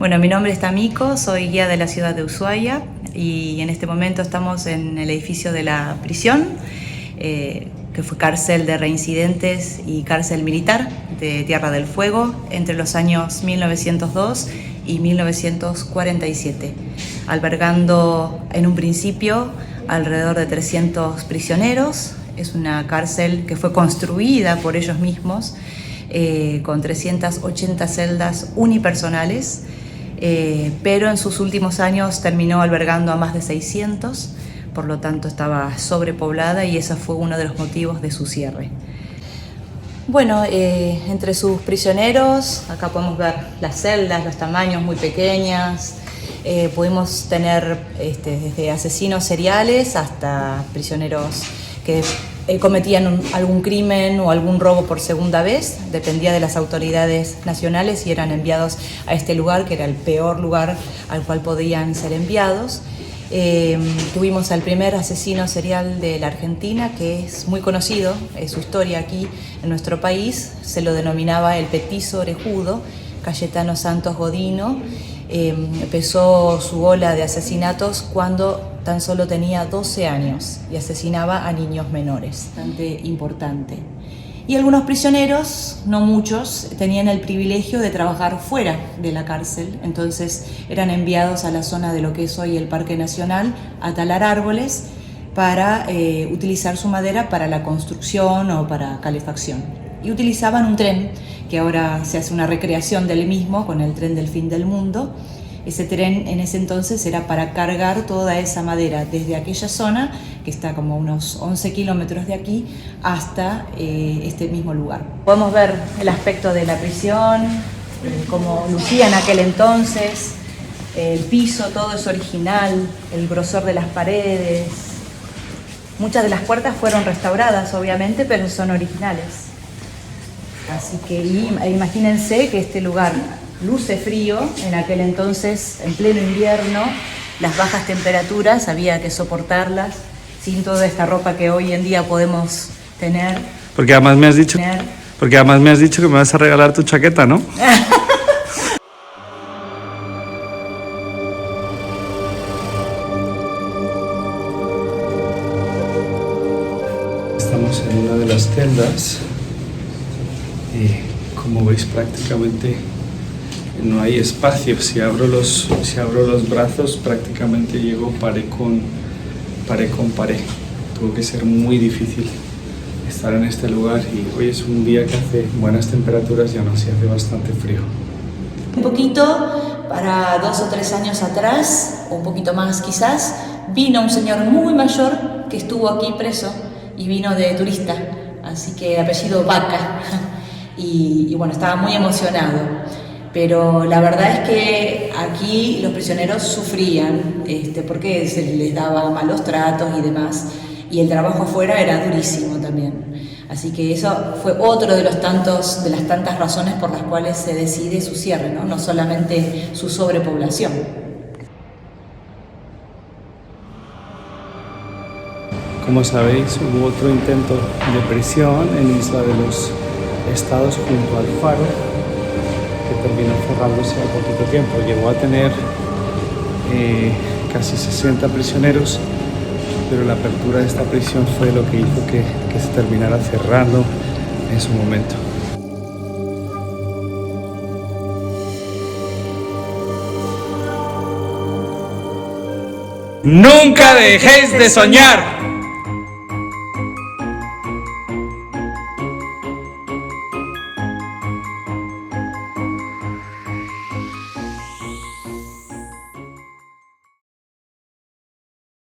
Bueno, mi nombre es Tamiko, soy guía de la ciudad de Ushuaia y en este momento estamos en el edificio de la prisión, que fue cárcel de reincidentes y cárcel militar de Tierra del Fuego entre los años 1902 y 1947, albergando en un principio alrededor de 300 prisioneros. Es una cárcel que fue construida por ellos mismos, con 380 celdas unipersonales, pero en sus últimos años terminó albergando a más de 600, por lo tanto estaba sobrepoblada y ese fue uno de los motivos de su cierre. Bueno, entre sus prisioneros, acá podemos ver las celdas, los tamaños muy pequeñas. Pudimos tener desde asesinos seriales hasta prisioneros que cometían algún crimen o algún robo por segunda vez, dependía de las autoridades nacionales y eran enviados a este lugar, que era el peor lugar al cual podían ser enviados. Tuvimos al primer asesino serial de la Argentina, que es muy conocido, su historia aquí en nuestro país, se lo denominaba el petizo orejudo, Cayetano Santos Godino. Empezó su ola de asesinatos cuando tan solo tenía 12 años y asesinaba a niños menores, bastante importante. Y algunos prisioneros, no muchos, tenían el privilegio de trabajar fuera de la cárcel, entonces eran enviados a la zona de lo que es hoy el Parque Nacional a talar árboles para utilizar su madera para la construcción o para calefacción. Y utilizaban un tren, que ahora se hace una recreación del mismo con el tren del fin del mundo. Ese tren en ese entonces era para cargar toda esa madera desde aquella zona, que está como unos 11 kilómetros de aquí, hasta este mismo lugar. Podemos ver el aspecto de la prisión, cómo lucía en aquel entonces, el piso, todo es original, el grosor de las paredes. Muchas de las puertas fueron restauradas, obviamente, pero son originales. Así que imagínense que este lugar luce frío, en aquel entonces, en pleno invierno, las bajas temperaturas había que soportarlas sin toda esta ropa que hoy en día podemos tener. Porque además me has dicho que me vas a regalar tu chaqueta, ¿no? Estamos en una de las celdas y, como veis, prácticamente no hay espacio. Si abro los brazos, prácticamente llego pared con pared. Tuvo que ser muy difícil estar en este lugar y hoy es un día que hace buenas temperaturas y aún así hace bastante frío. Un poquito, para 2 o 3 años atrás, o un poquito más quizás, vino un señor muy mayor que estuvo aquí preso y vino de turista, así que apellido Vaca, y bueno, estaba muy emocionado. Pero la verdad es que aquí los prisioneros sufrían, porque se les daba malos tratos y demás, y el trabajo afuera era durísimo también. Así que eso fue otro de las tantas razones por las cuales se decide su cierre, ¿no? No solamente su sobrepoblación. Como sabéis, hubo otro intento de prisión en Isla de los Estados junto al Faro, que terminó cerrándose al poquito tiempo. Llegó a tener casi 60 prisioneros, pero la apertura de esta prisión fue lo que hizo que se terminara cerrando en su momento. ¡Nunca dejéis de soñar!